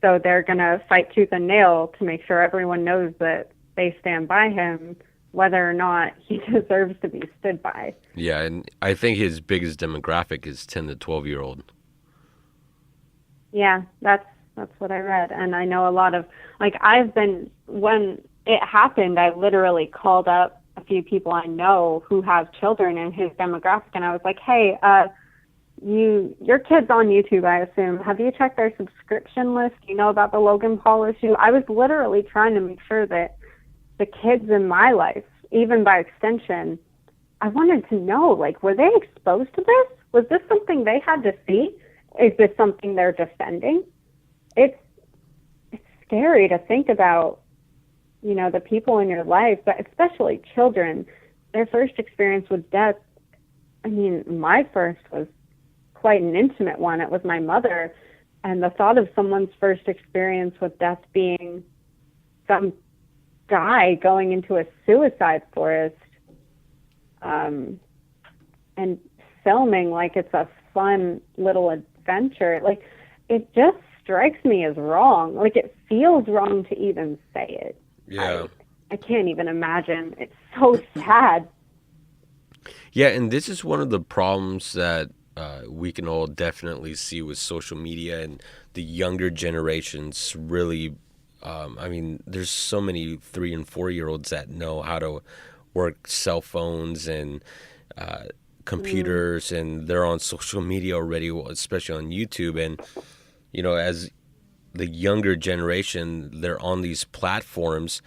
So they're going to fight tooth and nail to make sure everyone knows that they stand by him, whether or not he deserves to be stood by. Yeah, and I think his biggest demographic is 10 to 12-year-old. Yeah, that's what I read. And I know a lot of, like, when it happened, I literally called up a few people I know who have children in his demographic, and I was like, hey, your kid's on YouTube, I assume. Have you checked their subscription list? Do you know about the Logan Paul issue? I was literally trying to make sure that the kids in my life, even by extension, I wanted to know, like, were they exposed to this? Was this something they had to see? Is this something they're defending? It's scary to think about, you know, the people in your life, but especially children, their first experience with death. I mean, my first was quite an intimate one. It was my mother, and the thought of someone's first experience with death being some guy going into a suicide forest and filming like it's a fun little adventure, like, it just strikes me as wrong. Like, it feels wrong to even say it. Yeah. I can't even imagine. It's so sad. Yeah, and this is one of the problems that we can all definitely see with social media and the younger generations really. I mean, there's so many 3 and 4-year-olds that know how to work cell phones and computers, and they're on social media already, especially on YouTube. And, you know, as the younger generation, they're on these platforms,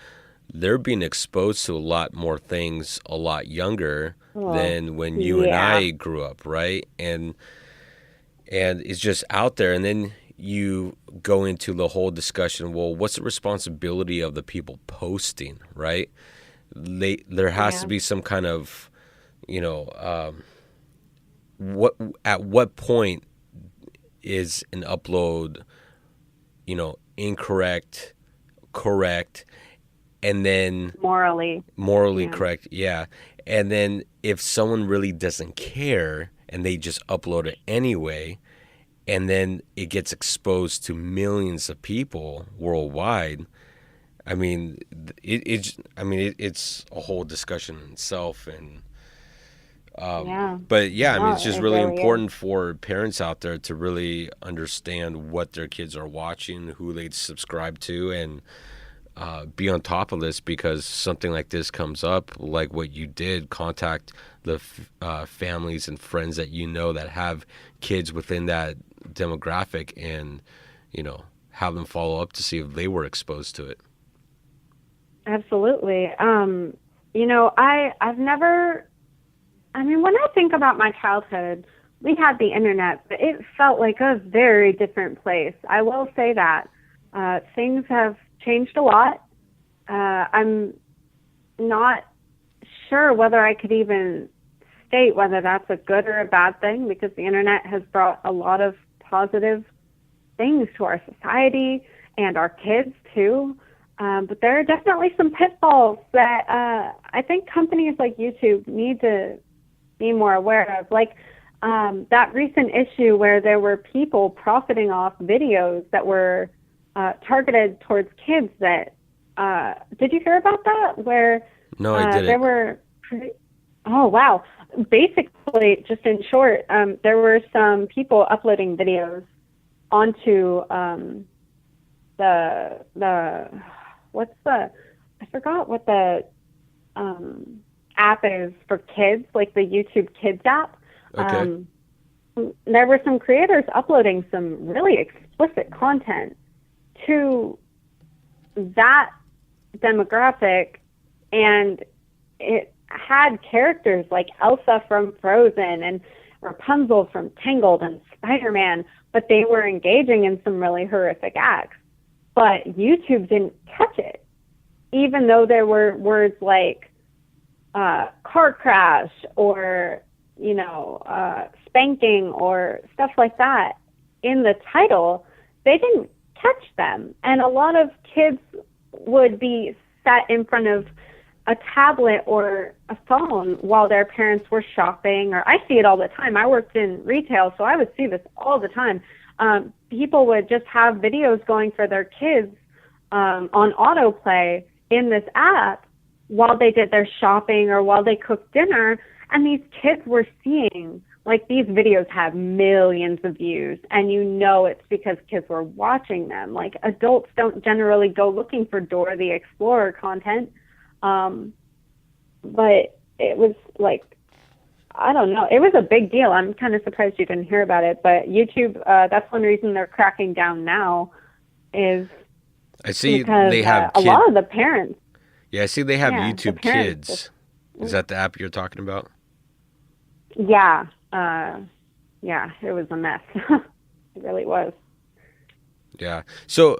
they're being exposed to a lot more things a lot younger than when you and I grew up, right? And it's just out there. And then you go into the whole discussion, well, what's the responsibility of the people posting, right? There has to be some kind of, you know, at what point is an upload, you know, incorrect, correct, and then morally correct, yeah. And then if someone really doesn't care and they just upload it anyway, and then it gets exposed to millions of people worldwide, I mean, it's a whole discussion in itself. And but yeah, I mean, it's just really important for parents out there to really understand what their kids are watching, who they subscribe to, and be on top of this, because something like this comes up, like what you did, contact the families and friends that you know that have kids within that demographic, and, you know, have them follow up to see if they were exposed to it. Absolutely. You know, I've never, I mean, when I think about my childhood, we had the internet, but it felt like a very different place. I will say that. Things have changed a lot. I'm not sure whether I could even state whether that's a good or a bad thing, because the internet has brought a lot of positive things to our society and our kids too. But there are definitely some pitfalls that I think companies like YouTube need to be more aware of. Like that recent issue where there were people profiting off videos that were targeted towards kids that, did you hear about that? Where no, I didn't. There were, oh wow. Basically, just in short, there were some people uploading videos onto I forgot what the app is for kids, like the YouTube Kids app. Okay. There were some creators uploading some really explicit content to that demographic, and it had characters like Elsa from Frozen and Rapunzel from Tangled and Spider-Man, but they were engaging in some really horrific acts. But YouTube didn't catch it, even though there were words like car crash or, you know, spanking or stuff like that in the title. They didn't catch them. And a lot of kids would be sat in front of a tablet or a phone while their parents were shopping, or I see it all the time. I worked in retail, so I would see this all the time. People would just have videos going for their kids on autoplay in this app while they did their shopping or while they cooked dinner, and these kids were seeing, like, these videos have millions of views, and you know it's because kids were watching them. Like, adults don't generally go looking for Dora the Explorer content. But it was like, I don't know, it was a big deal. I'm kind of surprised you didn't hear about it, but YouTube, that's one reason they're cracking down now is I see because they have a lot of the parents. Yeah, I see they have Yeah, YouTube Kids. Is that the app you're talking about? Yeah. Yeah, it was a mess. It really was. Yeah. So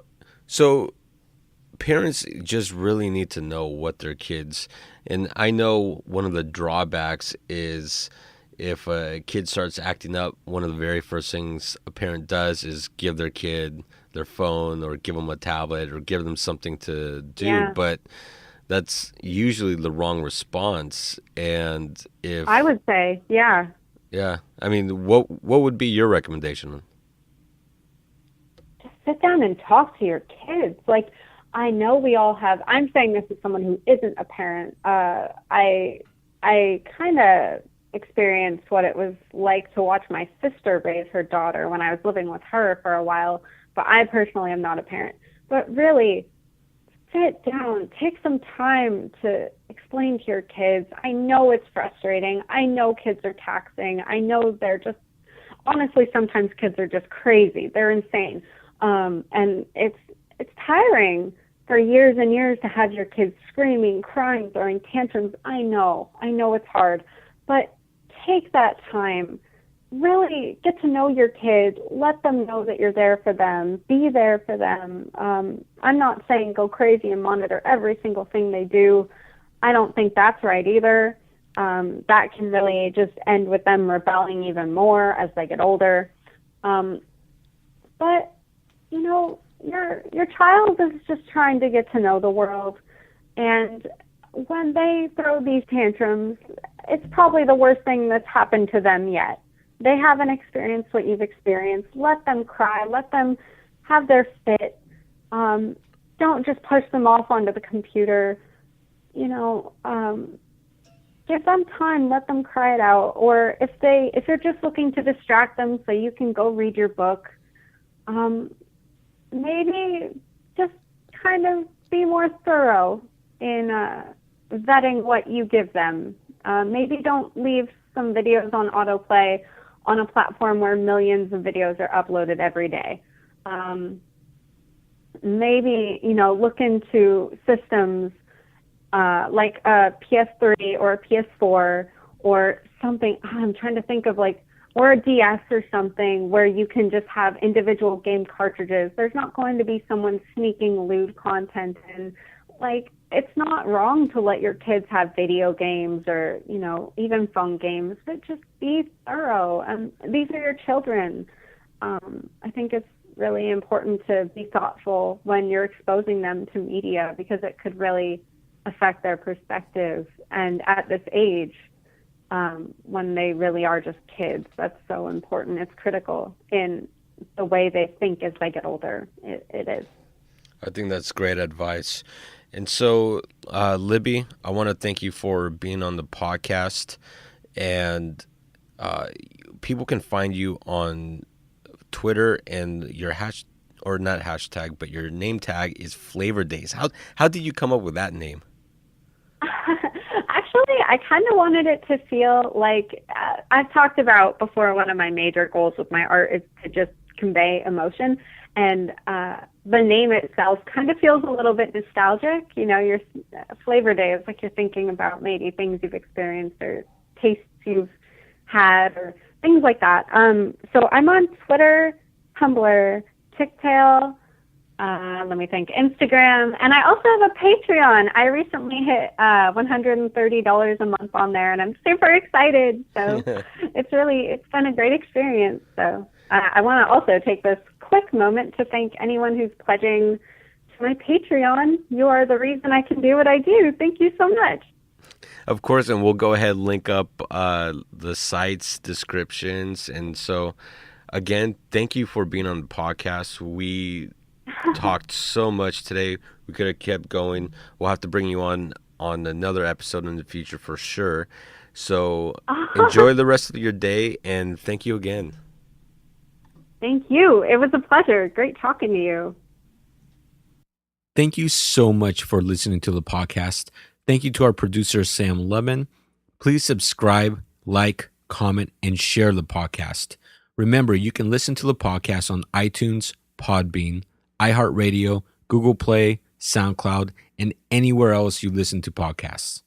parents just really need to know what their kids, and I know one of the drawbacks is if a kid starts acting up, one of the very first things a parent does is give their kid their phone or give them a tablet or give them something to do. Yeah. But that's usually the wrong response. And if I would say, yeah. Yeah, I mean, what would be your recommendation? Just sit down and talk to your kids. Like, I know we all have, I'm saying this as someone who isn't a parent. I kind of experienced what it was like to watch my sister raise her daughter when I was living with her for a while, but I personally am not a parent. But really, sit down, take some time to explain to your kids. I know it's frustrating. I know kids are taxing. I know they're just, honestly, sometimes kids are just crazy. They're insane. And it's tiring for years and years to have your kids screaming, crying, throwing tantrums. I know it's hard, but take that time. Really get to know your kids. Let them know that you're there for them. Be there for them. I'm not saying go crazy and monitor every single thing they do. I don't think that's right either. That can really just end with them rebelling even more as they get older. But, you know, your child is just trying to get to know the world, and when they throw these tantrums, it's probably the worst thing that's happened to them yet. They haven't experienced what you've experienced. Let them cry. Let them have their fit. Don't just push them off onto the computer. You know, give them time. Let them cry it out. Or if you're just looking to distract them so you can go read your book, maybe just kind of be more thorough in vetting what you give them. Maybe don't leave some videos on autoplay on a platform where millions of videos are uploaded every day. Maybe, you know, look into systems like a PS3 or a PS4 or something. I'm trying to think of or a DS or something where you can just have individual game cartridges. There's not going to be someone sneaking lewd content in. It's not wrong to let your kids have video games or, you know, even phone games, but just be thorough. These are your children. I think it's really important to be thoughtful when you're exposing them to media because it could really affect their perspective. And at this age, when they really are just kids, that's so important. It's critical in the way they think as they get older. It is. I think that's great advice. And so, Libby, I want to thank you for being on the podcast. And people can find you on Twitter, and your but your name tag is Flavor Days. How did you come up with that name? Actually, I kind of wanted it to feel like I've talked about before. One of my major goals with my art is to just convey emotion, and the name itself kind of feels a little bit nostalgic. You know, your Flavor Day is like you're thinking about maybe things you've experienced or tastes you've had or things like that. So I'm on Twitter, Tumblr, TikTok, let me think, Instagram, and I also have a Patreon. I recently hit $130 a month on there, and I'm super excited. So it's been a great experience. So I want to also take this quick moment to thank anyone who's pledging to my Patreon. You are the reason I can do what I do. Thank you so much. Of course, and we'll go ahead and link up the site's descriptions. And so, again, thank you for being on the podcast. We talked so much today. We could have kept going. We'll have to bring you on another episode in the future for sure. So enjoy the rest of your day, and thank you again. Thank you. It was a pleasure. Great talking to you. Thank you so much for listening to the podcast. Thank you to our producer, Sam Lubman. Please subscribe, like, comment, and share the podcast. Remember, you can listen to the podcast on iTunes, Podbean, iHeartRadio, Google Play, SoundCloud, and anywhere else you listen to podcasts.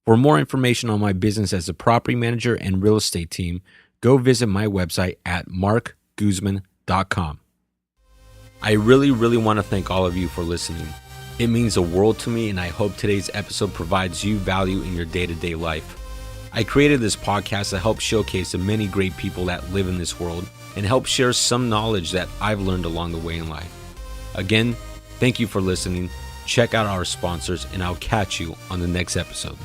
For more information on my business as a property manager and real estate team, go visit my website at markguzman.com. I really want to thank all of you for listening. It means the world to me, and I hope today's episode provides you value in your day-to-day life. I created this podcast to help showcase the many great people that live in this world and help share some knowledge that I've learned along the way in life. Again, thank you for listening. Check out our sponsors, and I'll catch you on the next episode.